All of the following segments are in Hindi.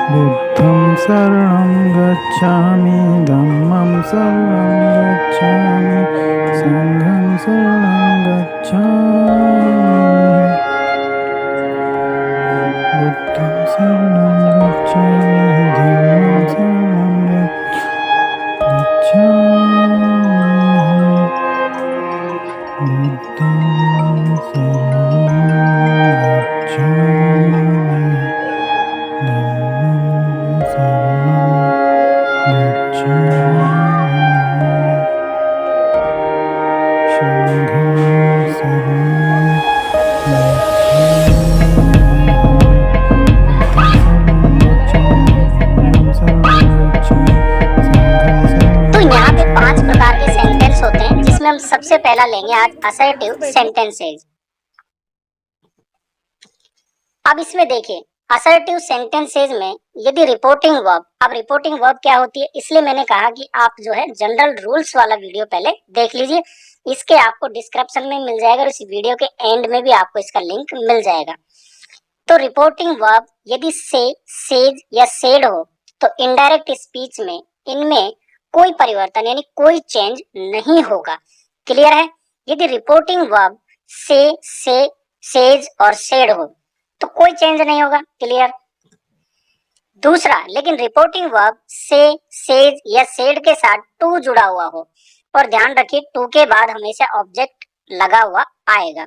बुद्धं शरणं गच्छामि, धम्मं शरणं गच्छामि, संघं शरणं गच्छामि। बुद्धं शरणं गच्छामि, धम्मं शरणं गच्छामि, बुद्धं शरणं गच्छामि, धम्मं शरणं गच्छामि, संघं शरणं तो यहाँ पे 5 प्रकार के सेंटेंस होते हैं, जिसमें हम सबसे पहला लेंगे आज असर्टिव सेंटेंसेज। अब इसमें देखिए, असर्टिव सेंटेंसेज में यदि रिपोर्टिंग वर्ब, अब रिपोर्टिंग वर्ब क्या होती है, इसलिए मैंने कहा कि आप जो है जनरल रूल्स वाला वीडियो पहले देख लीजिए। इसके आपको डिस्क्रिप्शन में मिल जाएगा और इस वीडियो के एंड में भी आपको इसका लिंक मिल जाएगा। तो रिपोर्टिंग वर्ब यदि से, सेज या सेड हो तो इनडायरेक्ट स्पीच में इनमें कोई परिवर्तन यानी कोई चेंज नहीं होगा। क्लियर है? यदि रिपोर्टिंग वर्ब से, सेज और सेड हो तो कोई चेंज नहीं होगा। क्लियर? दूसरा, लेकिन रिपोर्टिंग वर्ब से, सेज या सेड के साथ टू जुड़ा हुआ हो, और ध्यान रखिए टू के बाद हमेशा ऑब्जेक्ट लगा हुआ आएगा,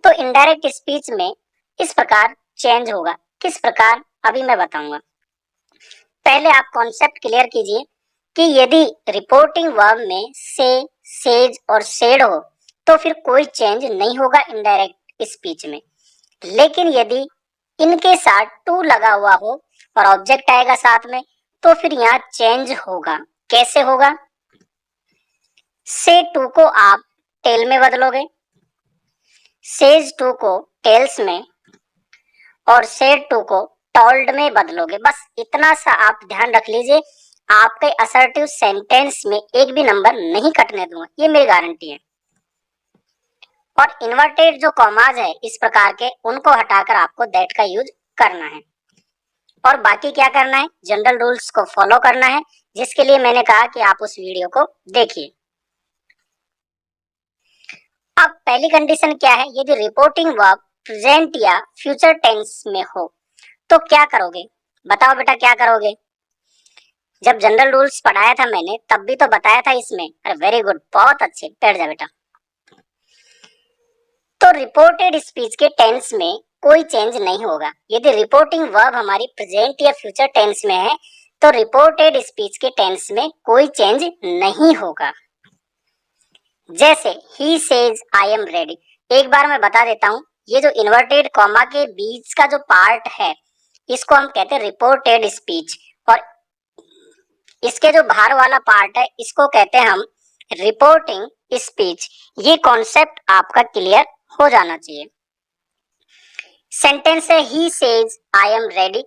तो इनडायरेक्ट स्पीच में इस प्रकार चेंज होगा। किस प्रकार, अभी मैं बताऊंगा। पहले आप कॉन्सेप्ट क्लियर कीजिए कि यदि रिपोर्टिंग वर्ब में से, सेज और सेड हो तो फिर कोई चेंज नहीं होगा इनडायरेक्ट स्पीच में, लेकिन यदि इनके साथ टू लगा हुआ हो और ऑब्जेक्ट आएगा साथ में तो फिर यहाँ चेंज होगा। कैसे होगा? से टू को आप टेल में बदलोगे, सेज टू को टेल्स में, और सेड टू को टोल्ड में बदलोगे। बस इतना सा आप ध्यान रख लीजिए, आपके असर्टिव सेंटेंस में एक भी नंबर नहीं कटने दूंगा, ये मेरी गारंटी है। और इन्वर्टेड जो कॉमाज है इस प्रकार के, उनको हटाकर आपको दैट का यूज करना है। और बाकी क्या करना है? जनरल रूल्स को फॉलो करना है, जिसके लिए मैंने कहा कि आप उस वीडियो को देखिए। अब पहली कंडीशन क्या है? यदि रिपोर्टिंग वर्ब प्रेजेंट या फ्यूचर टेंस में हो तो क्या करोगे? बताओ बेटा, क्या करोगे? जब जनरल रूल्स पढ़ाया था मैंने तब भी तो बताया था इसमें। अरे वेरी गुड, बहुत अच्छे, बैठ जा बेटा। तो रिपोर्टेड स्पीच के टेंस में कोई चेंज नहीं होगा। यदि रिपोर्टिंग वर्ब हमारी प्रेजेंट या फ्यूचर टेंस में है तो रिपोर्टेड स्पीच के टेंस में कोई चेंज नहीं होगा। जैसे ही सेज आई एम रेडी। एक बार मैं बता देता हूं, ये जो इन्वर्टेड कॉमा के बीच का जो पार्ट है इसको हम कहते हैं रिपोर्टेड स्पीच, और इसके जो बाहर वाला पार्ट है इसको कहते हैं हम रिपोर्टिंग स्पीच। ये कॉन्सेप्ट आपका क्लियर हो जाना चाहिए। सेंटेंस है ही सेज आई एम रेडी,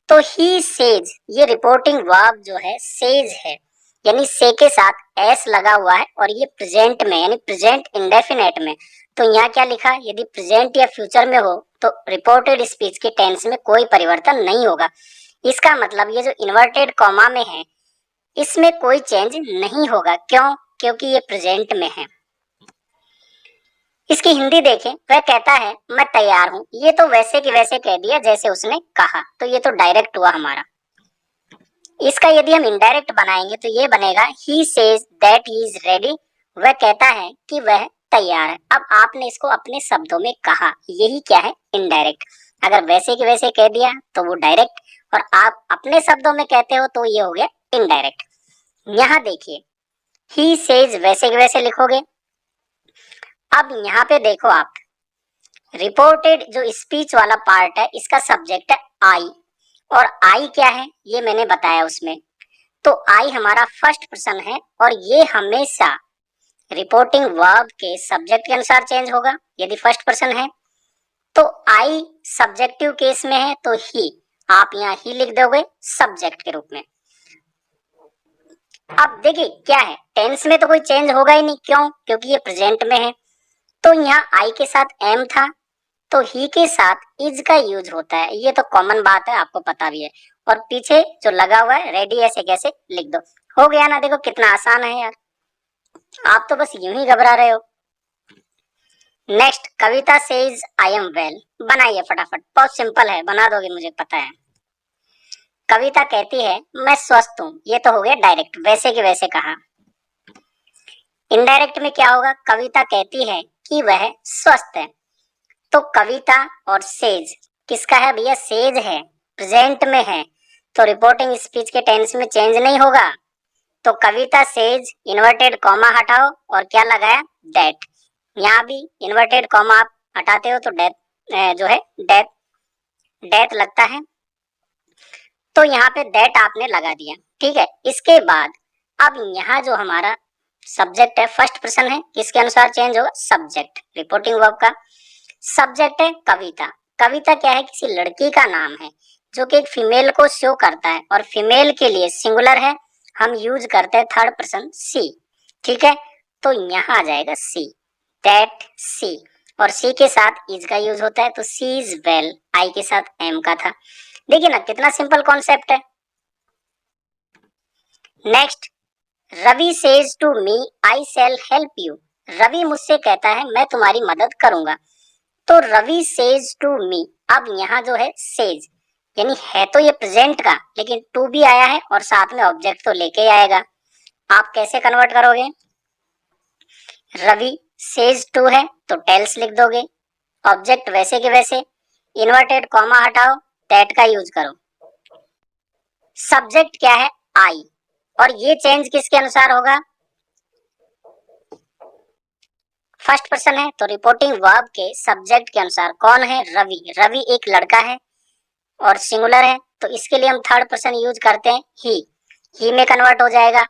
तो ही सेज ये रिपोर्टिंग वर्ब जो है सेज है, यानी से के साथ एस लगा हुआ है और ये प्रेजेंट में यानी प्रेजेंट इंडेफिनेट में। तो यहाँ क्या लिखा? यदि प्रेजेंट या फ्यूचर में हो तो रिपोर्टेड स्पीच के टेंस में कोई परिवर्तन नहीं होगा। इसका मतलब ये जो इन्वर्टेड कॉमा में है इसमें कोई चेंज नहीं होगा। क्यों? क्योंकि ये प्रेजेंट में है। इसकी हिंदी देखें, वह कहता है मैं तैयार हूं। ये तो वैसे की वैसे कह दिया जैसे उसने कहा, तो ये तो डायरेक्ट हुआ हमारा। इसका यदि हम इनडायरेक्ट बनाएंगे तो ये बनेगा he says that he is ready. वह कहता है कि वह तैयार है। अब आपने इसको अपने शब्दों में कहा, यही क्या है? इनडायरेक्ट। अगर वैसे की वैसे कह दिया तो वो डायरेक्ट, और आप अपने शब्दों में कहते हो तो ये हो गया इनडायरेक्ट। यहाँ देखिए, ही सेज वैसे के वैसे लिखोगे। अब यहाँ पे देखो आप, रिपोर्टेड जो स्पीच वाला पार्ट है इसका सब्जेक्ट है आई, और आई क्या है ये मैंने बताया उसमें। तो आई हमारा फर्स्ट पर्सन है और ये हमेशा रिपोर्टिंग वर्ब के सब्जेक्ट के अनुसार चेंज होगा। यदि फर्स्ट पर्सन है तो आई सब्जेक्टिव केस में है तो ही, आप यहाँ ही लिख दोगे सब्जेक्ट के रूप में। अब देखिए क्या है, टेंस में तो कोई चेंज होगा ही नहीं। क्यों? क्योंकि ये प्रेजेंट में है। तो यहाँ आई के साथ एम था तो ही के साथ इज का यूज होता है, ये तो कॉमन बात है, आपको पता भी है। और पीछे जो लगा हुआ है रेडी ऐसे कैसे लिख दो। हो गया ना, देखो कितना आसान है यार, आप तो बस यूं ही घबरा रहे हो। Next, Kavita says I am well. बनाइए फटाफट, बहुत सिंपल है, बना दोगे मुझे पता है। कविता कहती है मैं स्वस्थ हूँ, ये तो हो गया डायरेक्ट, वैसे के वैसे कहा। इनडायरेक्ट में क्या होगा, कविता कहती है कि वह स्वस्थ है, तो कविता और सेज किसका है भैया, सेज है, प्रेजेंट में है, तो रिपोर्टिंग स्पीच के टेंस में चेंज नहीं होगा। तो कविता सेज, इन्वर्टेड कॉमा हटाओ और क्या लगाया, दैट। यहाँ भी इन्वर्टेड कॉमा आप हटाते हो तो डेथ जो है डेथ डेथ लगता है, तो यहाँ पे दैट आपने लगा दिया, ठीक है। इसके बाद अब यहाँ जो हमारा सब्जेक्ट है फर्स्ट पर्सन है, किसके अनुसार चेंज होगा, सब्जेक्ट, रिपोर्टिंग वर्ब का सब्जेक्ट है कविता। कविता क्या है, किसी लड़की का नाम है जो कि एक फीमेल को शो करता है, और फीमेल के लिए सिंगुलर है, हम यूज करते हैं थर्ड पर्सन सी, ठीक है। तो यहाँ आ जाएगा सी, दैट सी, और सी के साथ इज का यूज होता है, तो सी इज वेल, आई के साथ एम का था। देखिए ना कितना सिंपल कॉन्सेप्ट है। Next, Ravi says to me I shall help you. Ravi मुझसे कहता है मैं तुम्हारी मदद करूंगा, तो रवि सेज टू मी, अब यहाँ जो है सेज यानी है तो ये प्रेजेंट का, लेकिन टू भी आया है और साथ में ऑब्जेक्ट तो लेके ही आएगा। आप कैसे कन्वर्ट करोगे, रवि सेज टू है तो टेल्स लिख दोगे, ऑब्जेक्ट वैसे के वैसे, इन्वर्टेड कॉमा हटाओ, दैट का यूज करो, सब्जेक्ट क्या है आई, और ये चेंज किसके अनुसार होगा, फर्स्ट पर्सन है, तो रिपोर्टिंग वर्ब के सब्जेक्ट के अनुसार। कौन है, रवि, रवि एक लड़का है और सिंगुलर है, तो इसके लिए हम थर्ड पर्सन यूज करते हैं ही में कन्वर्ट हो जाएगा।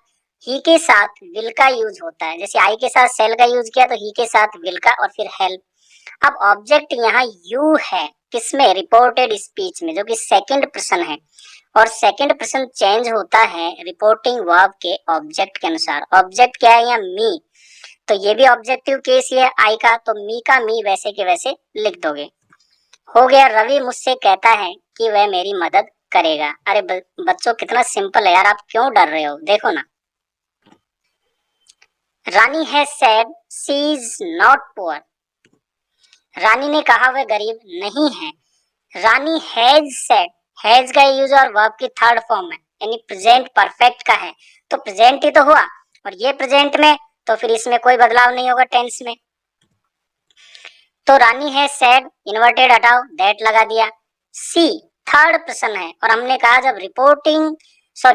ही के साथ विल का यूज होता है, जैसे आई के साथ सेल का यूज किया तो ही के साथ विल का और फिर हेल्प। अब ऑब्जेक्ट यहाँ यू है, किसमें, रिपोर्टेड स्पीच में, जो कि सेकंड पर्सन है, और सेकंड पर्सन चेंज होता है रिपोर्टिंग वर्ब के ऑब्जेक्ट के अनुसार। ऑब्जेक्ट क्या है यहाँ, मी, तो ये भी ऑब्जेक्टिव केस ही है आई का, तो मी का मी वैसे के वैसे लिख दोगे। हो गया, रवि मुझसे कहता है कि वह मेरी मदद करेगा। अरे बच्चों कितना सिंपल है यार, आप क्यों डर रहे हो, देखो ना। रानी है said she is not poor. Rani ने कहा वह गरीब नहीं है। रानी हैज सेड, हैज का यूज और वर्ब की थर्ड फॉर्म है, यानी प्रेजेंट परफेक्ट का है, तो प्रेजेंट ही तो हुआ, और ये प्रेजेंट में, तो फिर इसमें कोई बदलाव नहीं होगा टेंस में। तो रानी है सेड, इन्वर्टेड हटाओ, दैट लगा दिया। सी थर्ड पर्सन है, और हमने कहा जब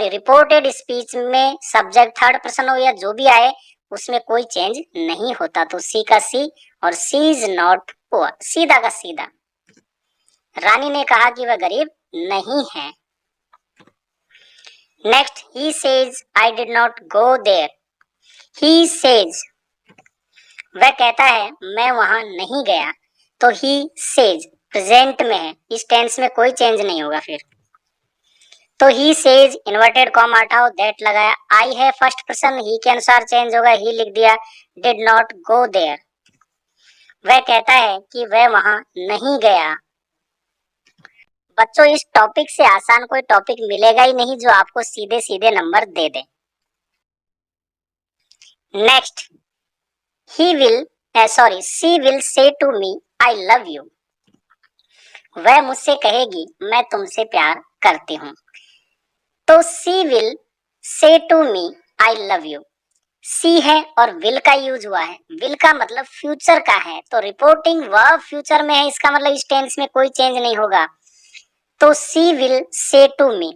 रिपोर्टेड स्पीच में सब्जेक्ट थर्ड पर्सन हो या जो भी आए उसमें कोई चेंज नहीं होता, तो सी का सी और सी इज नॉट पुअर, सीधा का सीधा। रानी ने कहा कि वह गरीब नहीं है। Next, he says I did not go there. He says, वह कहता है मैं वहां नहीं गया, तो ही सेज प्रेजेंट में है, इस टेंस में कोई चेंज नहीं होगा फिर, तो ही सेज, इन्वर्टेड कॉमा हटाओ, दैट लगाया। आई है फर्स्ट पर्सन, ही के अनुसार चेंज होगा, ही लिख दिया। डिड नॉट गो देयर, वह कहता है कि वह वहां नहीं गया। बच्चों इस टॉपिक से आसान कोई टॉपिक मिलेगा ही नहीं जो आपको सीधे सीधे नंबर दे दे। Next, she will say to me I love you. वह मुझसे कहेगी मैं तुमसे प्यार करती हूँ, तो she will say to me I love you. She है और विल का यूज हुआ है, विल का मतलब फ्यूचर का है, तो रिपोर्टिंग वर्ब फ्यूचर में है, इसका मतलब इस टेंस में कोई चेंज नहीं होगा, तो she will say to me,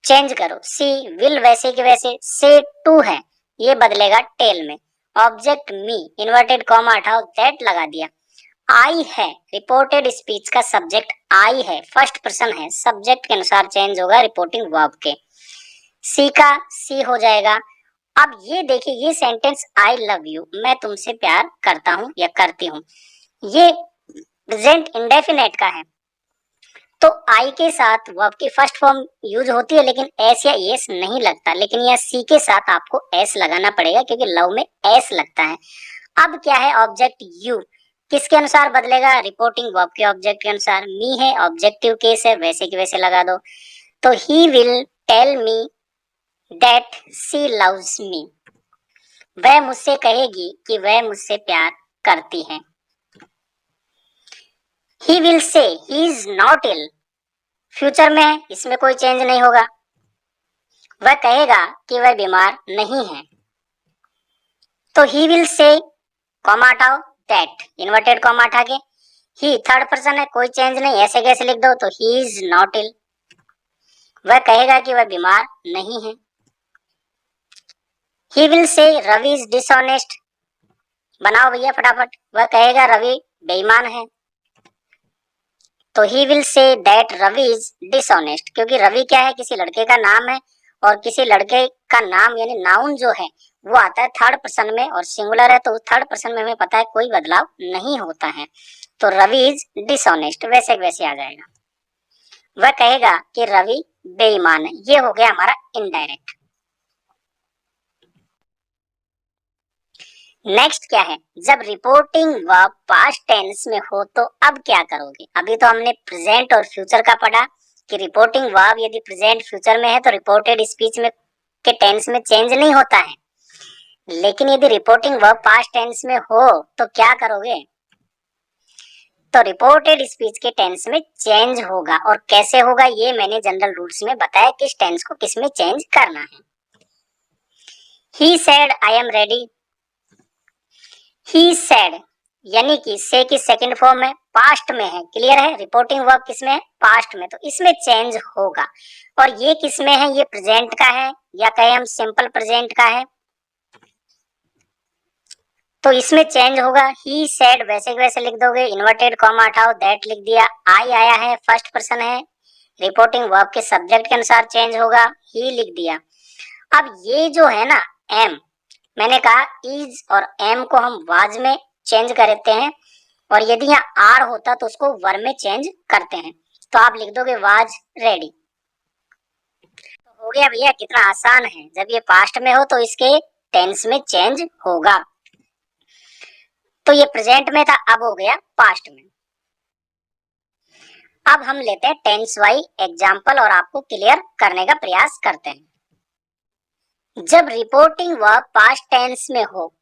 change करो, सी विल वैसे के वैसे, से टू है ये बदलेगा टेल में, ऑब्जेक्ट मी, इन्वर्टेड कॉमा हटाओ, दैट लगा दिया। आई है, रिपोर्टेड स्पीच का सब्जेक्ट आई है, फर्स्ट पर्सन है, सब्जेक्ट के अनुसार चेंज होगा रिपोर्टिंग वर्ब के, सी का सी हो जाएगा। अब ये देखिए, ये सेंटेंस आई लव यू, मैं तुमसे प्यार करता हूँ या करती हूँ, ये प्रेजेंट इंडेफिनेट का है, तो आई के साथ वर्ब की फर्स्ट फॉर्म यूज होती है, लेकिन एस या एस नहीं लगता, लेकिन यह सी के साथ आपको एस लगाना पड़ेगा क्योंकि लव में एस लगता है। अब क्या है, ऑब्जेक्ट यू किसके अनुसार बदलेगा, रिपोर्टिंग वर्ब के ऑब्जेक्ट के अनुसार। मी है, ऑब्जेक्टिव केस है, वैसे की वैसे लगा दो। तो he will tell me that she loves me, वह मुझसे कहेगी कि वह मुझसे प्यार करती है। He will say he is not ill, future में है, इसमें कोई चेंज नहीं होगा। वह कहेगा कि वह बीमार नहीं है। तो ही विल से, कॉमा हटाओ, दैट, इन्वर्टेड कॉमा हटा के, ही थर्ड पर्सन है, कोई चेंज नहीं, ऐसे कैसे लिख दो, तो ही इज नॉट इल, वह कहेगा कि वह बीमार नहीं है। ही विल से रवि इज डिसऑनेस्ट, बनाओ भैया फटाफट, वह कहेगा रवि बेईमान है। तो he will say that Ravi is dishonest, क्योंकि रवि क्या है, किसी लड़के का नाम है, और किसी लड़के का नाम यानी नाउन जो है वो आता है थर्ड पर्सन में, और सिंगुलर है तो थर्ड पर्सन में हमें पता है कोई बदलाव नहीं होता है। तो रवि इज डिसऑनेस्ट वैसे वैसे आ जाएगा। वह कहेगा कि रवि बेईमान है, ये हो गया हमारा इनडायरेक्ट। नेक्स्ट क्या है, जब रिपोर्टिंग वर्ब पास्ट टेंस में हो तो अब क्या करोगे। अभी तो हमने प्रेजेंट और फ्यूचर का पढ़ा कि रिपोर्टिंग वर्ब यदि प्रेजेंट फ्यूचर में है तो रिपोर्टेड स्पीच में के टेंस में चेंज नहीं होता है, लेकिन यदि रिपोर्टिंग वर्ब पास्ट टेंस में हो तो क्या करोगे। तो रिपोर्टेड स्पीच के टेंस में चेंज होगा, और कैसे होगा ये मैंने जनरल रूल्स में बताया, किस टेंस को किस में चेंज करना है। He said I am ready, he said यानी कि से की सेकंड फॉर्म है, पास्ट में है, क्लियर है, रिपोर्टिंग वर्ब किसमें है, पास्ट में, तो इसमें चेंज होगा। और ये किसमें है, ये प्रेजेंट का है, या कहें हम सिंपल प्रेजेंट का है, तो इसमें चेंज होगा। ही सेड वैसे वैसे लिख दोगे, इन्वर्टेड कॉमा हटाओ, दैट लिख दिया। आई आया है, फर्स्ट पर्सन है, रिपोर्टिंग वर्ब के सब्जेक्ट के अनुसार चेंज होगा, ही लिख दिया। अब ये जो है ना एम, मैंने कहा इज और एम को हम वाज में चेंज करते हैं, और यदि यहाँ आर होता तो उसको वर में चेंज करते हैं, तो आप लिख दोगे वाज रेडी। तो हो गया भैया, कितना आसान है, जब ये पास्ट में हो तो इसके टेंस में चेंज होगा। तो ये प्रेजेंट में था, अब हो गया पास्ट में। अब हम लेते हैं टेंस वाई एग्जाम्पल और आपको क्लियर करने का प्रयास करते हैं। जब रिपोर्टिंग वर्ब पास्ट टेंस में हो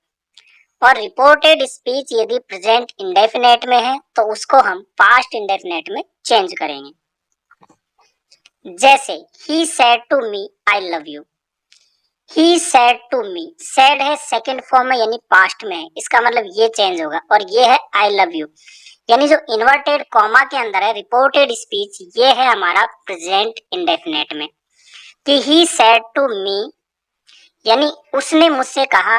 और रिपोर्टेड स्पीच यदि प्रेजेंट इंडेफिनेट में है तो उसको हम पास्ट इंडेफिनेट में चेंज करेंगे। जैसे he said to me I love you, he said to me, said है सेकंड फॉर्म में यानी पास्ट में है, इसका मतलब ये चेंज होगा, और ये है आई लव यू, यानी जो इन्वर्टेड कॉमा के अंदर है रिपोर्टेड स्पीच, ये है हमारा प्रेजेंट इंडेफिनेट में, कि ही सेड टू मी यानी उसने मुझसे कहा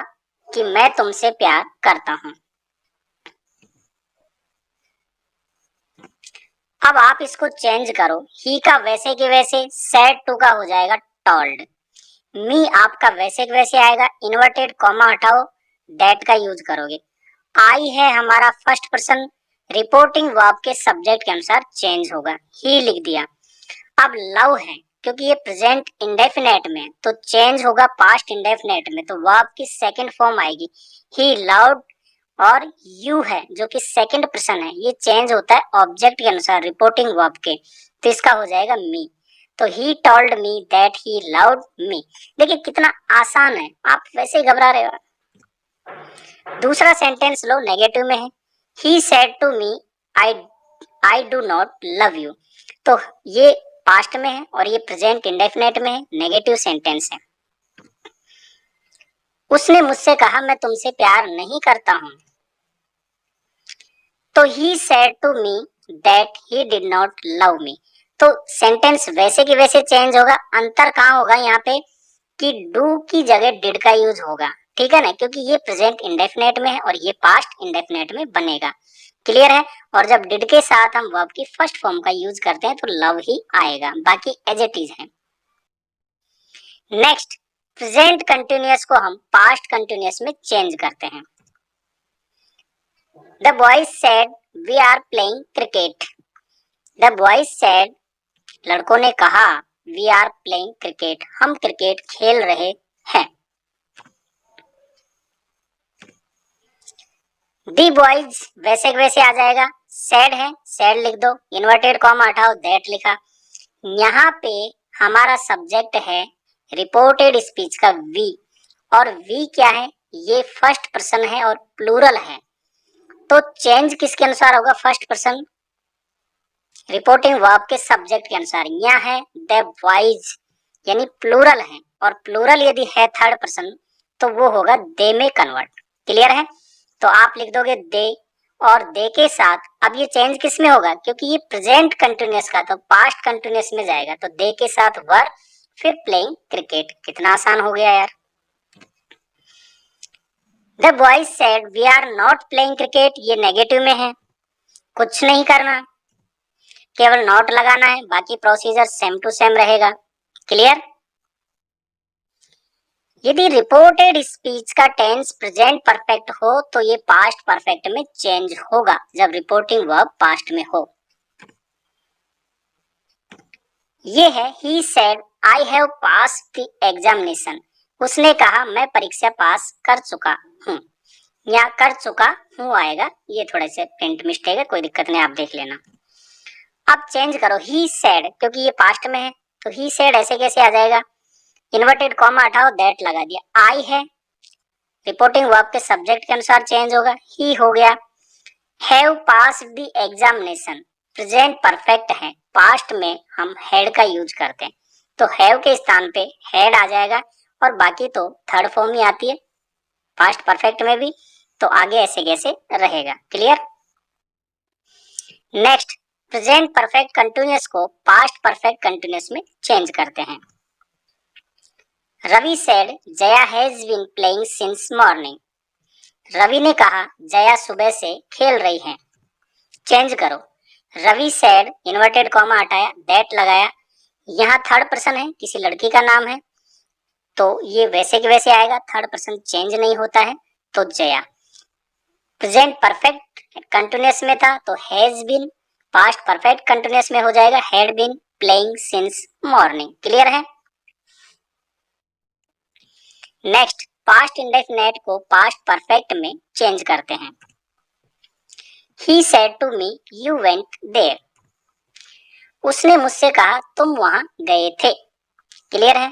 कि मैं तुमसे प्यार करता हूं। अब आप इसको चेंज करो, ही का वैसे के वैसे, सेड टू का हो जाएगा टोल्ड, मी आपका वैसे के वैसे आएगा, इन्वर्टेड कॉमा हटाओ, दैट का यूज करोगे। आई है हमारा फर्स्ट पर्सन, रिपोर्टिंग वर्ब के सब्जेक्ट के अनुसार चेंज होगा, ही लिख दिया। अब लव है, क्योंकि ये प्रेजेंट इंडेफिनेट में तो चेंज होगा पास्ट इंडेफिनेट में, तो वर्ब की सेकंड फॉर्म आएगी ही लव्ड, और यू है जो कि सेकंड पर्सन है, ये चेंज होता है ऑब्जेक्ट के अनुसार रिपोर्टिंग वर्ब के, तो इसका हो जाएगा मी। तो he told me that he loved me. देखिए कितना आसान है, आप वैसे ही घबरा रहे हो। दूसरा सेंटेंस लो, नेगेटिव में है, he said to me I do not love you, तो ये पास्ट में है और ये प्रेजेंट इंडेफिनेट में है, नेगेटिव सेंटेंस है। उसने मुझसे कहा मैं तुमसे प्यार नहीं करता हूं, तो he said to me that he did not love me, तो सेंटेंस वैसे की वैसे चेंज होगा। अंतर कहाँ होगा यहाँ पे कि डू की जगह डिड का यूज होगा, ठीक है ना, क्योंकि ये प्रेजेंट इंडेफिनेट में है और ये पास्ट इंडेफिनेट में बनेगा, क्लियर है। और जब डिड के साथ हम वर्ब की फर्स्ट फॉर्म का यूज करते हैं तो लव ही आएगा, बाकी एज इट इज है। नेक्स्ट, प्रेजेंट कंटिन्यूअस को हम पास्ट कंटिन्यूअस में चेंज करते हैं। The boys said we are playing cricket, the boys said लड़कों ने कहा वी आर प्लेइंग क्रिकेट, हम क्रिकेट खेल रहे हैं। दी बॉयज वैसे वैसे आ जाएगा, सैड है, सैड लिख दो, इन्वर्टेड कॉमा हटाओ, दैट लिखा। यहाँ पे हमारा सब्जेक्ट है रिपोर्टेड स्पीच का वी, और वी क्या है, ये फर्स्ट पर्सन है और प्लूरल है, तो चेंज किसके अनुसार होगा, फर्स्ट पर्सन रिपोर्टिंग वर्ब के सब्जेक्ट के अनुसार। यहाँ है द बॉयज, यानी प्लूरल है, और प्लूरल यदि है थर्ड पर्सन तो वो होगा दे में कन्वर्ट। क्लियर है, तो आप लिख दोगे दे, और दे के साथ अब ये चेंज किस में होगा, क्योंकि ये प्रेजेंट कंटिन्यूअस का, तो पास्ट कंटिन्यूअस में जाएगा, तो दे के साथ वर, फिर प्लेइंग क्रिकेट। कितना आसान हो गया यार। The boys said we are not playing cricket, ये नेगेटिव में है, कुछ नहीं करना, केवल नॉट लगाना है, बाकी प्रोसीजर सेम टू सेम रहेगा। क्लियर। यदि रिपोर्टेड स्पीच का टेंस प्रेजेंट परफेक्ट हो तो ये पास्ट परफेक्ट में चेंज होगा जब रिपोर्टिंग वर्ब पास्ट में हो। ये है he said I have passed the examination, उसने कहा मैं परीक्षा पास कर चुका हूँ। यहाँ कर चुका हूँ आएगा, ये थोड़े से प्रिंट मिस्टेक है, कोई दिक्कत नहीं, आप देख लेना। अब चेंज करो ही सेड, क्योंकि ये पास्ट में है तो ही सेड ऐसे कैसे आ जाएगा, इन्वर्टेड कॉमा हटाओ, दैट लगा दिया। आई है रिपोर्टिंग वर्ब के सब्जेक्ट के अनुसार चेंज होगा, ही हो गया। Have passed the examination present perfect है, पास्ट में हम हैड का यूज करते हैं, तो हैव के स्थान पे हैड आ जाएगा, और बाकी तो थर्ड फॉर्म ही आती है पास्ट परफेक्ट में भी, तो आगे ऐसे कैसे रहेगा। Clear. Next, present perfect continuous को पास्ट परफेक्ट कंटिन्यूअस में चेंज करते हैं। Ravi said Jaya has been playing since morning, Ravi ने कहा जया सुबह से खेल रही है। चेंज करो, रवि सेड इन्वर्टेड कॉमा हटाया, दैट लगाया, यहाँ थर्ड पर्सन है, किसी लड़की का नाम है, तो ये वैसे के वैसे आएगा, थर्ड पर्सन चेंज नहीं होता है, तो जया। प्रेजेंट परफेक्ट कंटिन्यूअस में था तो has been, past perfect continuous में हो जाएगा had been playing since morning. Clear है। नेक्स्ट, पास्ट इंडेफिनिट को पास्ट परफेक्ट में चेंज करते हैं। He said to me you went there, उसने मुझसे कहा तुम वहां गए थे। क्लियर है।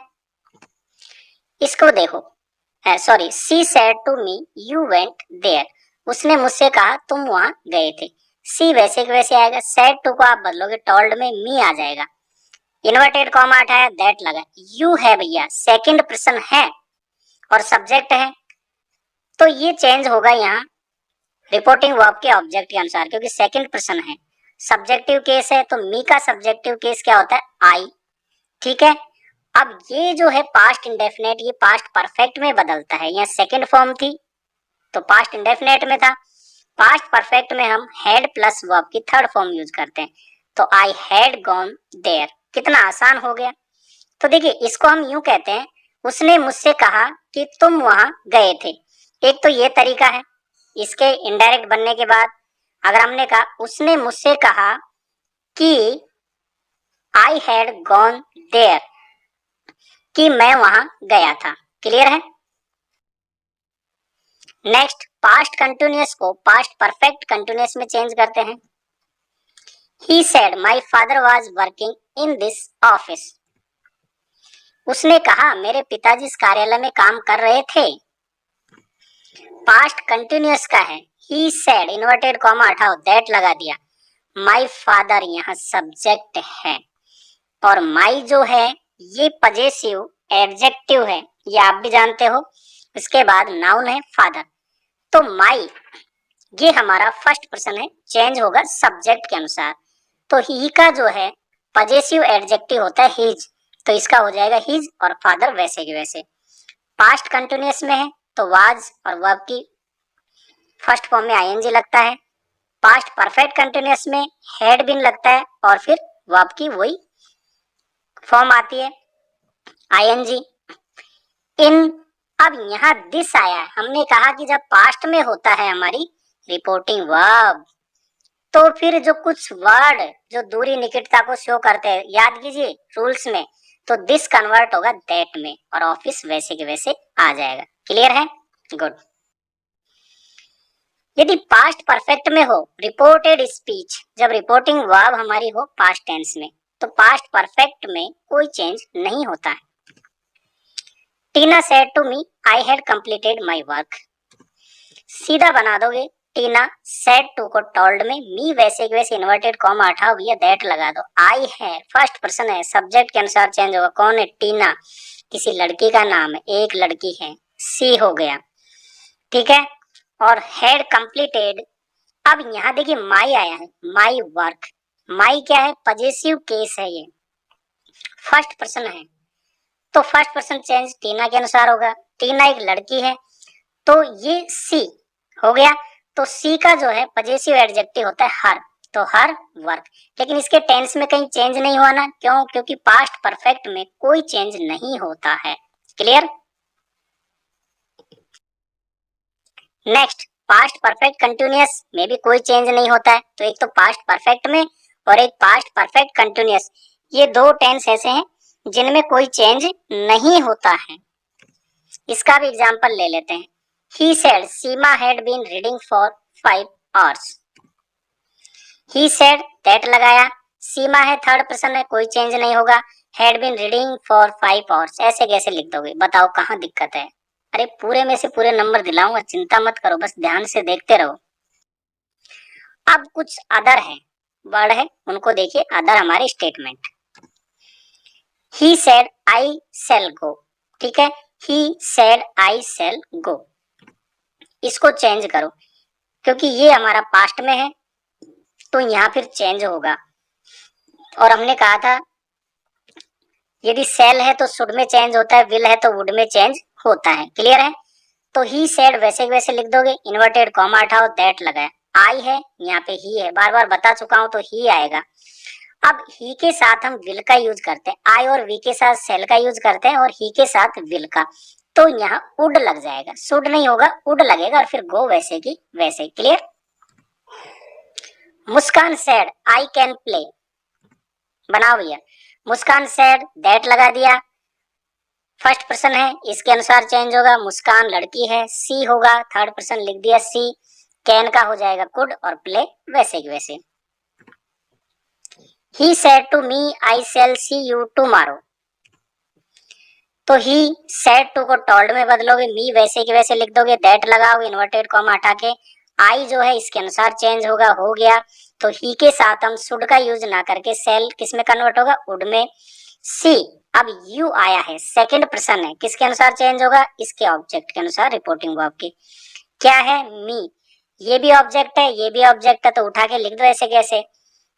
इसको देखो, sorry, she said to me you went there, उसने मुझसे कहा तुम वहां गए थे। सी वैसे के वैसे आएगा, सेड टू को आप बदलोगे टोल्ड में मी आ जाएगा, इन्वर्टेड कॉमा हटाया, दैट लगा। यू है भैया, सेकंड पर्सन है और सब्जेक्ट है, तो ये चेंज होगा यहाँ रिपोर्टिंग वर्ब के ऑब्जेक्ट के अनुसार, क्योंकि सेकंड पर्सन है, सब्जेक्टिव केस है, तो मी का सब्जेक्टिव केस क्या होता है, आई। ठीक है। अब ये जो है पास्ट इंडेफिनेट, ये पास्ट परफेक्ट में बदलता है, यहाँ सेकंड फॉर्म थी तो पास्ट इंडेफिनेट में था, पास्ट परफेक्ट में हम हैड प्लस वर्ब की थर्ड फॉर्म यूज करते हैं, तो आई हैड गॉन देयर। कितना आसान हो गया। तो देखिए, इसको हम यूं कहते हैं, उसने मुझसे कहा कि तुम वहां गए थे। एक तो ये तरीका है, इसके इनडायरेक्ट बनने के बाद अगर हमने कहा उसने मुझसे कहा कि आई हैड गॉन देयर, कि मैं वहां गया था। क्लियर है। नेक्स्ट, पास्ट कंटिन्यूअस को पास्ट परफेक्ट कंटिन्यूअस में चेंज करते हैं। He said my father was working in this office, उसने कहा मेरे पिताजी इस कार्यालय में काम कर रहे थे। पास्ट कंटिन्यूअस का है, ही सेड इन्वर्टेड कॉमा हटाओ, दैट लगा दिया, माय फादर यहाँ सब्जेक्ट है, और माई जो है ये पजेसिव एडजेक्टिव है, ये आप भी जानते हो। इसके बाद नाउन है फादर, तो माई ये हमारा फर्स्ट पर्सन है, चेंज होगा सब्जेक्ट के अनुसार, तो ही का जो है पजेसिव एडजेक्टिव होता है हिज, तो इसका हो जाएगा हिज, और फादर वैसे के वैसे। पास्ट कंटिन्यूअस में है तो वाज और वर्ब की फर्स्ट फॉर्म में आईएनजी लगता है, पास्ट परफेक्ट कंटिन्यूअस में हैड बीन लगता है, और फिर वर्ब की वही फॉर्म आती है आईएनजी। इन, अब यहाँ दिस आया है, हमने कहा कि जब पास्ट में होता है हमारी रिपोर्टिंग वर्ब, तो फिर जो कुछ वर्ड जो दूरी निकटता को शो करते हैं, याद कीजिए रूल्स में, तो दिस कन्वर्ट होगा दैट में, और ऑफिस वैसे के वैसे आ जाएगा। क्लियर है। गुड। यदि पास्ट परफेक्ट में हो रिपोर्टेड स्पीच, जब रिपोर्टिंग वर्ब हमारी हो पास्ट टेंस में, तो पास्ट परफेक्ट में कोई चेंज नहीं होता है। Tina said to me I had completed my work. सीधा बना दोगे, टीना सेड टू को टोल्ड में, मी वैसे के वैसे इन्वर्टेड कॉमा हटाओ, भैया दैट लगा दो। आई है फर्स्ट पर्सन है, सब्जेक्ट के अनुसार चेंज होगा। कौन है? टीना, किसी लड़की का नाम है, एक लड़की है, सी हो गया, ठीक है। और हैड कंप्लीटेड, अब यहाँ देखिए माई आया है, माई वर्क। माई क्या है? पजेसिव केस है, ये फर्स्ट पर्सन है, तो फर्स्ट पर्सन चेंज टीना के अनुसार होगा। टीना एक लड़की है, तो ये सी हो गया। तो सी का जो है पजेसिव एडजेक्टिव होता है हर, तो हर वर्क। लेकिन इसके टेंस में कहीं चेंज नहीं हुआ ना, क्यों? क्योंकि पास्ट परफेक्ट में कोई चेंज नहीं होता है। Clear? Next, past perfect continuous में भी कोई चेंज नहीं होता है। तो एक तो पास्ट परफेक्ट में और एक पास्ट परफेक्ट कंटिन्यूअस, ये दो टेंस ऐसे हैं जिनमें कोई चेंज नहीं होता है। इसका भी एग्जांपल ले लेते हैं। He said Seema had been reading for 5 hours. He said that लगाया, सीमा है थर्ड पर्सन है, कोई चेंज नहीं होगा। Had been reading for 5 hours, ऐसे कैसे लिख दोगे? बताओ कहाँ दिक्कत है? अरे पूरे में से पूरे नंबर दिलाऊंगा, चिंता मत करो, बस ध्यान से देखते रहो। अब कुछ अदर है, वर्ड है, उनको देखिए। अदर हमारे statement, He said I shall go, ठीक है। He said I shall go, इसको चेंज करो, क्योंकि ये हमारा पास्ट में है तो यहाँ फिर चेंज होगा। और हमने कहा था यदि सेल है तो शुड में चेंज होता है, विल है तो वुड में चेंज होता है। क्लियर है? तो ही सेड वैसे वैसे लिख दोगे, इन्वर्टेड कॉमा हटाओ, दैट लगाया। आई है, यहाँ पे ही है, बार बार बता चुका हूं, तो ही आएगा। अब ही के साथ हम विल का यूज करते हैं, आई और वी के साथ सेल का यूज करते हैं, और ही के साथ विल का, तो यहाँ वुड लग जाएगा, शुड नहीं होगा, वुड लगेगा, और फिर गो वैसे की वैसे। Clear? Muskan said I can play, बनाओ भैया। मुस्कान सेड दैट लगा दिया, फर्स्ट पर्सन है, इसके अनुसार चेंज होगा। मुस्कान लड़की है, सी होगा, थर्ड पर्सन लिख दिया सी। कैन का हो जाएगा कुड, और प्ले वैसे की वैसे। He said to me I shall see you tomorrow, तो ही सेड टू को टोल्ड में बदलोगे, मी वैसे की वैसे लिख दोगे, दैट लगाओगे, इन्वर्टेड कॉमा हटा के। आई जो है इसके अनुसार चेंज होगा, हो गया। तो ही के साथ हम शुड का यूज ना करके सेल किस में कन्वर्ट होगा? वुड में। सी, अब यू आया है, सेकंड पर्सन है, किसके अनुसार चेंज होगा? इसके ऑब्जेक्ट के अनुसार, रिपोर्टिंग वर्ब के। क्या है? मी, ये भी ऑब्जेक्ट है, ये भी ऑब्जेक्ट है, तो उठा के लिख दो ऐसे कैसे।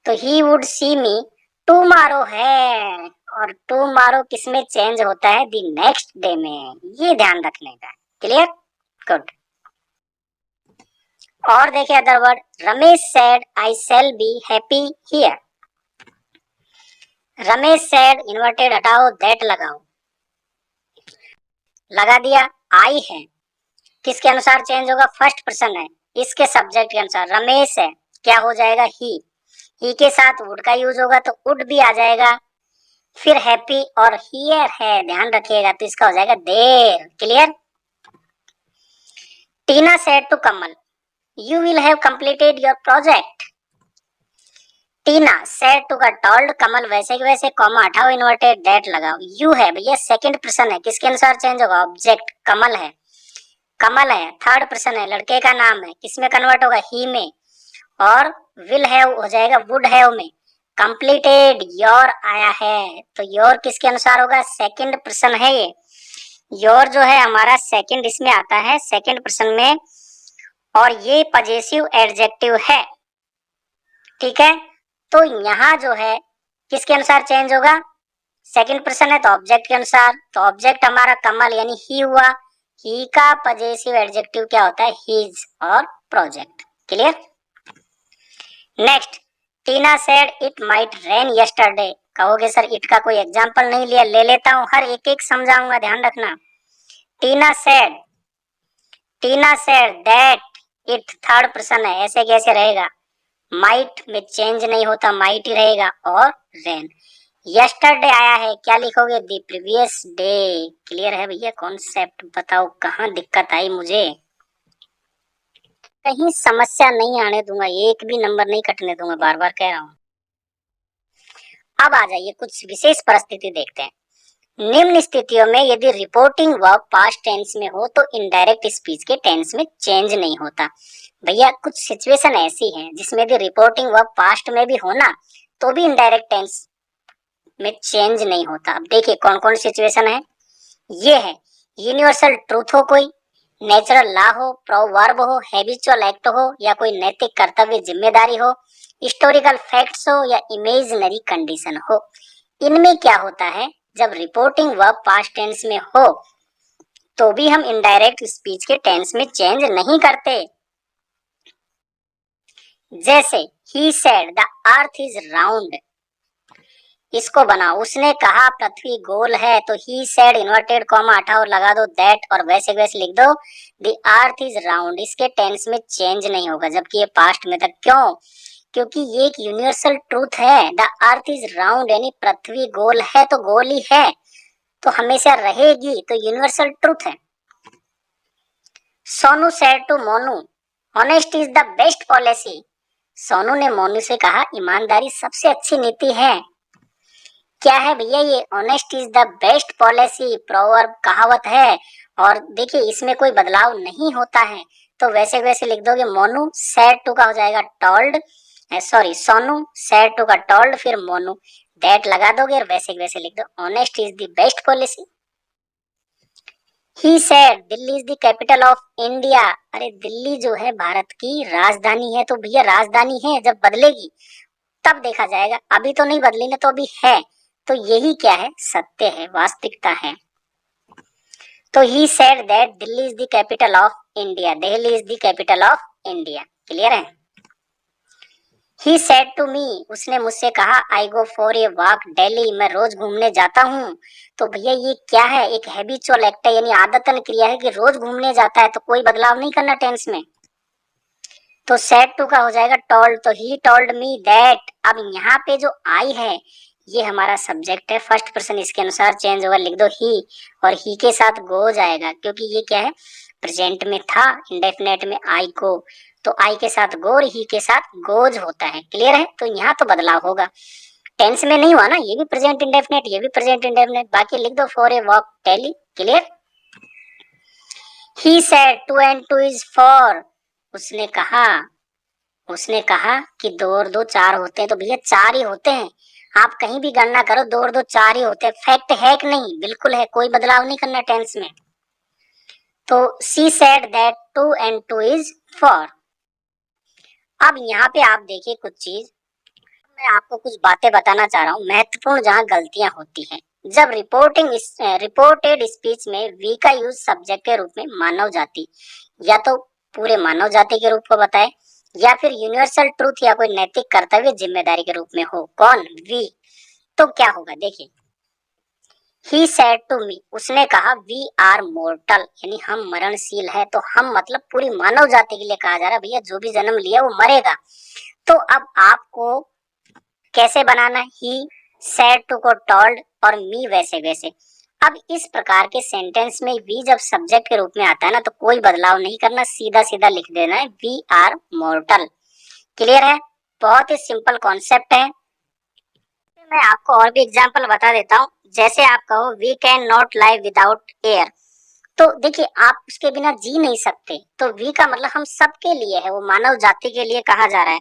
तो he would see me tomorrow है, और टुमारो किस में चेंज होता है? द नेक्स्ट डे में, ये ध्यान रखने का। क्लियर? गुड। और देखिए other word, Ramesh said I shall be happy here. Ramesh said inverted हटाओ, दैट लगाओ, लगा दिया। आई है, किसके अनुसार चेंज होगा? फर्स्ट पर्सन है, इसके सब्जेक्ट के अनुसार। रमेश है, क्या हो जाएगा? ही के साथ वुड का यूज होगा, तो वुड भी आ जाएगा। फिर हैप्पी और हियर है, ध्यान रखिएगा, तो इसका हो जाएगा there. Clear? Tina said to Kamal you will have completed your project. Tina said to का टोल्ड, कमल वैसे के वैसे, कॉमा हटाओ, इन्वर्टेड दैट लगाओ। यू है भैया, सेकंड पर्सन है, किसके अनुसार चेंज होगा? ऑब्जेक्ट, कमल है, कमल है, थर्ड पर्सन है, लड़के का नाम है, किसमें कन्वर्ट होगा? ही में। और विल हैव हो जाएगा वुड हैव में। कंप्लीटेड योर आया है, तो योर किसके अनुसार होगा? सेकंड पर्सन है ये। योर जो है हमारा सेकंड इसमें आता है, सेकंड पर्सन में, और ये पजेसिव एडजेक्टिव है। ठीक है, तो यहाँ जो है किसके अनुसार चेंज होगा? सेकंड पर्सन है तो ऑब्जेक्ट के अनुसार। तो ऑब्जेक्ट हमारा कमल यानी ही हुआ, ही का पजेसिव एडजेक्टिव क्या होता है? हीज और project. Clear? Next, Tina said it might rain yesterday. कहोगे सर इट का कोई एग्जांपल नहीं लिया, ले लेता हूं, हर एक एक समझाऊंगा, ध्यान रखना। Tina said that it third person है, ऐसे कैसे रहेगा? माइट में चेंज नहीं होता, माइट ही रहेगा, और रेन। यस्टरडे आया है, क्या लिखोगे? The previous day. क्लियर है भैया कॉन्सेप्ट? बताओ कहाँ दिक्कत आई मुझे? कहीं समस्या नहीं आने दूंगा, एक भी नंबर नहीं कटने दूंगा, बार बार कह रहा हूं। अब आ जाइए कुछ विशेष परिस्थिति देखते हैं। निम्न स्थितियों में यदि रिपोर्टिंग वर्ब पास्ट टेंस में हो तो इनडायरेक्ट स्पीच के टेंस में चेंज नहीं होता। भैया कुछ सिचुएशन ऐसी हैं जिसमें यदि रिपोर्टिंग वर्ब पास्ट में भी हो ना तो भी इनडायरेक्ट टेंस में चेंज नहीं होता। अब देखिए कौन कौन सिचुएशन है। ये है यूनिवर्सल ट्रूथ हो, कोई नेचुरल लॉ हो, प्रोवर्ब हो, हैबिचुअल एक्ट हो, या कोई नैतिक कर्तव्य जिम्मेदारी हो, हिस्टोरिकल फैक्ट्स हो, या इमेजिनरी कंडीशन हो। इनमें क्या होता है, जब रिपोर्टिंग वर्ब पास्ट टेंस में हो तो भी हम इनडायरेक्ट स्पीच के टेंस में चेंज नहीं करते। जैसे he said the earth is round, इसको बनाओ, उसने कहा पृथ्वी गोल है, तो ही सेड इन्वर्टेड कॉमा हटाओ लगा दो दैट, और वैसे वैसे लिख दो द अर्थ इज राउंड। इसके टेंस में चेंज नहीं होगा जबकि ये पास्ट में था। क्यों? क्योंकि ये एक यूनिवर्सल ट्रूथ है। द अर्थ इज राउंड यानी पृथ्वी गोल है तो गोल ही है, तो हमेशा रहेगी, तो यूनिवर्सल ट्रूथ है। Sonu said to Monu honesty is the best policy. Sonu ने मोनू से कहा ईमानदारी सबसे अच्छी नीति है। क्या है भैया ये? Honest is the best policy, proverb कहावत है, और देखिए इसमें कोई बदलाव नहीं होता है, तो वैसे वैसे लिख दोगे मोनू सेड टू का हो जाएगा told, sorry Sonu said to का टोल्ड, फिर मोनू दैट लगा दोगे और वैसे वैसे लिख दो honest is the best policy. He said Delhi is the capital of India. अरे दिल्ली जो है भारत की राजधानी है, तो भैया राजधानी है, जब बदलेगी तब देखा जाएगा, अभी तो नहीं बदली ना, तो अभी है, तो यही क्या है, सत्य है, वास्तविकता है। तो he said that Delhi is the capital of India, Delhi is the capital of India. Clear है? ही सेड टू मी, उसने मुझसे कहा I go for a walk daily, मैं रोज घूमने जाता हूँ। तो भैया ये क्या है, एक हैबिचुअल एक्ट है, यानी आदतन क्रिया है कि रोज घूमने जाता है, तो कोई बदलाव नहीं करना टेंस में, तो सेड टू का हो जाएगा टोल्ड, तो ही टोल्ड मी दैट। अब यहाँ पे जो आई है ये हमारा सब्जेक्ट है, फर्स्ट पर्सन, इसके अनुसार चेंज होगा, लिख दो ही, और ही के साथ गो हो जाएगा, क्योंकि ये क्या है, प्रेजेंट में था, इंडेफिनेट में आई को, तो आई के साथ गो और ही के साथ गोज होता है। क्लियर है? तो यहाँ तो बदलाव होगा, टेंस में नहीं हुआ ना, ये भी प्रेजेंट इंडेफिनेट, ये भी प्रेजेंट इंडेफिनेट, बाकी लिख दो for a walk daily. Clear? He said 2 and 2 is 4, उसने कहा कि 2 और 2 4 होते हैं, तो भैया 4 ही होते हैं, आप कहीं भी गणना करो 2 और 2 4 ही होते हैं। फैक्ट है कि नहीं? बिल्कुल है, कोई बदलाव नहीं करना टेंस में। तो she said that 2 and 2 is 4। अब यहाँ पे आप देखिए कुछ चीज, मैं आपको कुछ बातें बताना चाह रहा हूँ महत्वपूर्ण, जहाँ गलतियां होती हैं। जब रिपोर्टेड स्पीच में वी का यूज सब्जेक्ट के रूप में मानव जाति, या तो पूरे मानव जाति के रूप को बताए, या फिर यूनिवर्सल ट्रूथ या कोई नैतिक कर्तव्य जिम्मेदारी के रूप में हो, कौन? वी। तो क्या होगा देखिए, ही सेड टू मी, उसने कहा वी आर मोर्टल, यानी हम मरणशील है, तो हम मतलब पूरी मानव जाति के लिए कहा जा रहा है, भैया जो भी जन्म लिया वो मरेगा। तो अब आपको कैसे बनाना है, ही सेड टू को टोल्ड और मी वैसे वैसे। अब इस प्रकार के सेंटेंस में वी जब सब्जेक्ट के रूप में आता है ना, तो कोई बदलाव नहीं करना, सीधा सीधा लिख देना है वी आर मोर्टल। क्लियर है? बहुत ही सिंपल कॉन्सेप्ट है। मैं आपको और भी एग्जांपल बता देता हूँ। जैसे आप कहो we can not live without air, तो देखिए आप उसके बिना जी नहीं सकते, तो वी का मतलब हम सबके लिए है, वो मानव जाति के लिए कहा जा रहा है।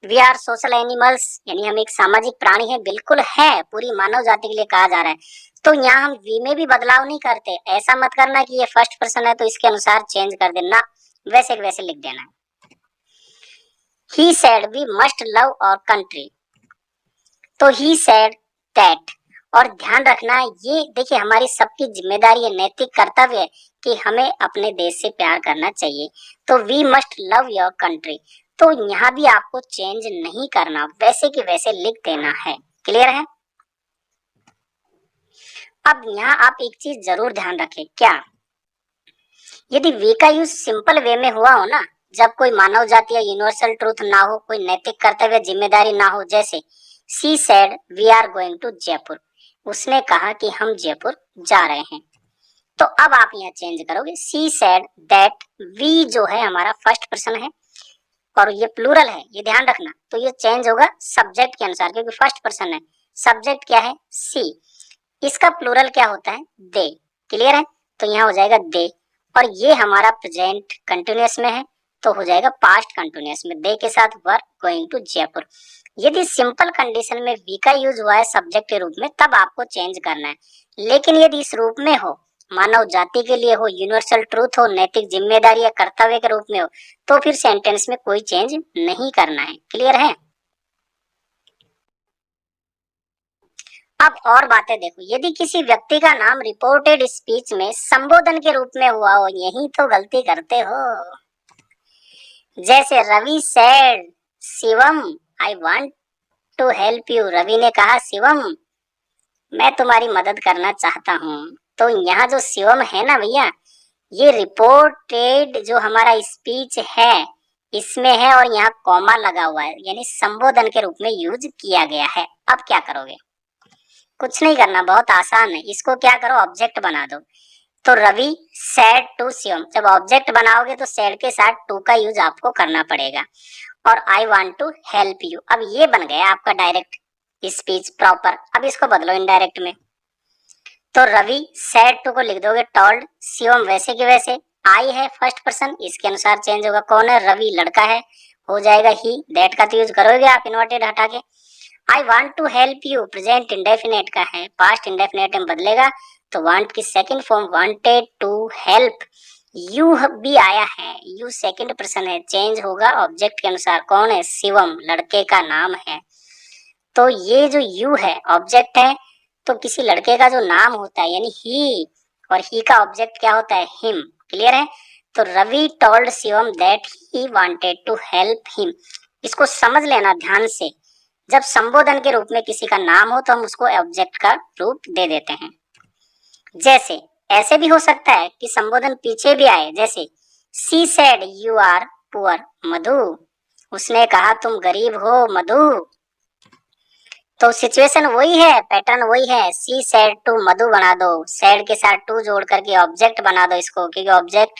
वी आर सोशल एनिमल्स, यानी हम एक सामाजिक प्राणी है, बिल्कुल है, पूरी मानव जाति के लिए कहा जा रहा है। तो यहाँ हम वी में भी बदलाव नहीं करते, ऐसा मत करना कि ये फर्स्ट पर्सन है तो इसके अनुसार चेंज कर देना, वैसे वैसे लिख देना। He said we must love our country, तो ही सेड दैट, और ध्यान रखना ये देखिए हमारी सबकी जिम्मेदारी है, नैतिक कर्तव्य है कि हमें अपने देश से प्यार करना चाहिए, तो we must love your country. तो यहाँ भी आपको चेंज नहीं करना, वैसे कि वैसे लिख देना है। क्लियर है? अब यहाँ आप एक चीज जरूर ध्यान रखें, क्या? यदि वे का यूज सिंपल वे में हुआ हो ना, जब कोई मानव जाति या यूनिवर्सल ट्रूथ ना हो, कोई नैतिक कर्तव्य जिम्मेदारी ना हो, जैसे she said we are going to Jaipur, उसने कहा कि हम जयपुर जा रहे हैं, तो अब आप यहाँ चेंज करोगे शी सेड दैट, वी जो है हमारा फर्स्ट पर्सन है और ये प्लूरल है, ये ध्यान रखना, तो ये चेंज होगा सब्जेक्ट के अनुसार, क्योंकि फर्स्ट पर्सन है, सब्जेक्ट क्या है, सी, इसका प्लूरल क्या होता है, दे। क्लियर है, तो यहाँ हो जाएगा दे, और ये हमारा प्रेजेंट कंटिन्यूअस में है तो हो जाएगा पास्ट कंटिन्यूअस में, दे के साथ वर गोइंग टू जयपुर। यदि सिंपल कंडीशन में वी का यूज हुआ है सब्जेक्ट के रूप में तब आपको चेंज करना है, लेकिन यदि इस रूप में हो, मानव जाति के लिए हो, यूनिवर्सल ट्रूथ हो, नैतिक जिम्मेदारी या कर्तव्य के रूप में हो, तो फिर सेंटेंस में कोई चेंज नहीं करना है। क्लियर है। अब और बातें देखो, यदि किसी व्यक्ति का नाम रिपोर्टेड स्पीच में संबोधन के रूप में हुआ हो, यही तो गलती करते हो। जैसे Ravi said Shivam I want to help you, Ravi ने कहा शिवम मैं तुम्हारी मदद करना चाहता हूँ। तो यहाँ जो शिवम है ना भैया, ये रिपोर्टेड जो हमारा स्पीच है इसमें है और यहाँ कॉमा लगा हुआ है, यानी संबोधन के रूप में यूज किया गया है। अब क्या करोगे, कुछ नहीं करना, बहुत आसान है। इसको क्या करो, ऑब्जेक्ट बना दो। तो रवि सेड टू शिवम, जब ऑब्जेक्ट बनाओगे तो सेड के साथ टू का यूज आपको करना पड़ेगा, और I want to help you, अब ये बन गया आपका डायरेक्ट स्पीच प्रॉपर। अब इसको बदलो इनडायरेक्ट में, तो रवि सेड टू को लिख दोगे टोल्ड शिवम, वैसे के वैसे, आई है फर्स्ट पर्सन, इसके अनुसार चेंज होगा। कौन है, रवि लड़का है, हो जाएगा ही। दैट का तो यूज करोगे आप इन्वर्टेड हटा के। I want to help you present indefinite का है, पास्ट इंडेफिनेट में बदलेगा तो वांट की second form wanted to help. You भी आया है, यू सेकंड पर्सन है, चेंज होगा ऑब्जेक्ट के अनुसार। कौन है, शिवम लड़के का नाम है। तो ये जो यू है ऑब्जेक्ट है, तो किसी लड़के का जो नाम होता है यानी ही, और ही का ऑब्जेक्ट क्या होता है, हिम। क्लियर है। तो Ravi told Shivam that he wanted to help him. इसको समझ लेना ध्यान से, जब संबोधन के रूप में किसी का नाम हो तो हम उसको ऑब्जेक्ट का रूप दे देते हैं। जैसे ऐसे भी हो सकता है कि संबोधन पीछे भी आए, जैसे she said you are poor Madhu, उसने कहा तुम गरीब हो मधु। तो सिचुएशन वही है, पैटर्न वही है, सी सेड टू मधु बना दो, सेड के साथ टू जोड़ करके ऑब्जेक्ट बना दो इसको, क्योंकि ऑब्जेक्ट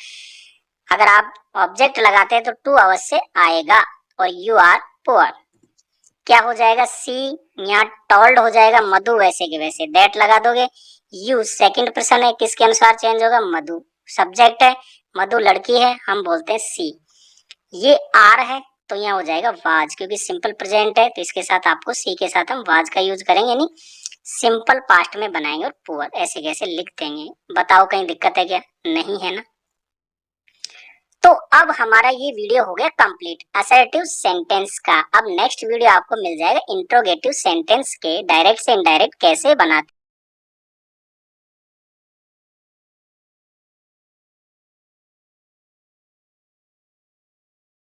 अगर आप ऑब्जेक्ट लगाते हैं तो टू अवश्य आएगा। और यू आर पुअर क्या हो जाएगा, सी यहाँ टोल्ड हो जाएगा, मधु वैसे के वैसे, दैट लगा दोगे। यू सेकंड पर्सन है, किसके अनुसार चेंज होगा, मधु। सब्जेक्ट है, मधु लड़की है, हम बोलते हैं सी। ये आर है तो यहाँ हो जाएगा वाज, क्योंकि सिंपल प्रेजेंट है तो इसके साथ आपको सी के साथ हम वाज का यूज करेंगे, यानी सिंपल पास्ट में बनाएंगे और पुअर ऐसे कैसे लिख देंगे। बताओ कहीं दिक्कत है क्या, नहीं है ना। तो अब हमारा ये वीडियो हो गया कंप्लीट असर्टिव सेंटेंस का। अब नेक्स्ट वीडियो आपको मिल जाएगा इंट्रोगेटिव सेंटेंस के डायरेक्ट से इनडायरेक्ट कैसे बनाते